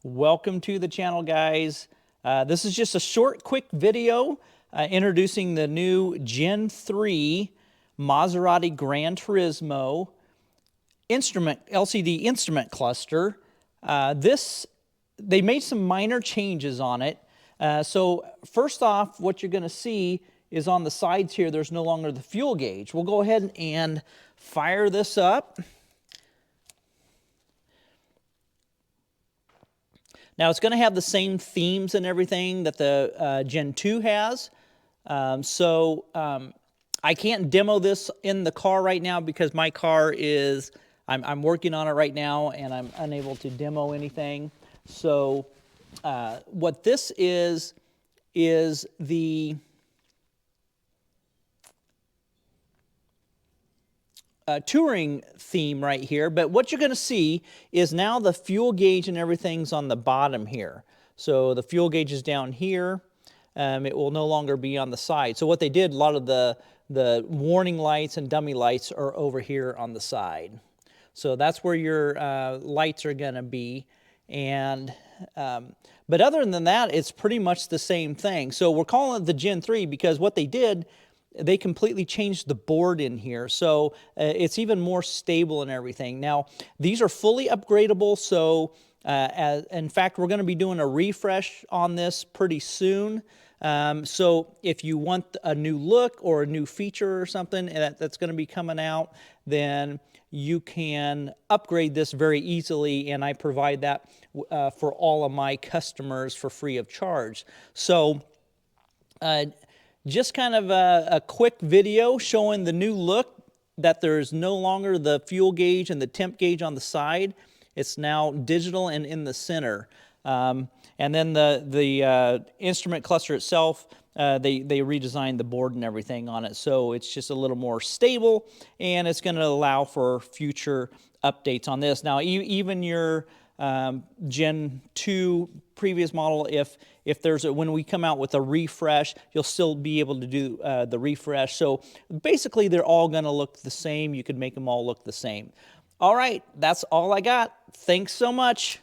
Welcome to the channel, guys. This is just a short, quick video introducing the new Gen 3 Maserati Granturismo LCD instrument cluster. They made some minor changes on it. So first off, what you're going to see is on the sides here, there's no longer the fuel gauge. We'll go ahead and fire this up. Now, it's going to have the same themes and everything that the Gen 2 has. I can't demo this in the car right now because my car is, I'm working on it right now and I'm unable to demo anything. So what this is the touring theme right here, but what you're going to see is now the fuel gauge and everything's on the bottom here. So the fuel gauge is down here. It will no longer be on the side. So what they did, a lot of the warning lights and dummy lights are over here on the side. So that's where your lights are going to be. And but other than that, it's pretty much the same thing. So we're calling it the Gen 3 because what they did, they completely changed the board in here, so it's even more stable and everything. Now, these are fully upgradable, so in fact, we're going to be doing a refresh on this pretty soon. So if you want a new look or a new feature or something that's going to be coming out, then you can upgrade this very easily, and I provide that for all of my customers for free of charge. So just kind of a quick video showing the new look, that there's no longer the fuel gauge and the temp gauge on the side. It's now digital and in the center. And then the instrument cluster itself, they redesigned the board and everything on it. So it's just a little more stable, and it's going to allow for future updates on this. Now, even your Gen 2 previous model, if there's when we come out with a refresh, you'll still be able to do the refresh. So basically, they're all going to look the same. You could make them all look the same. All right, that's all I got. Thanks so much.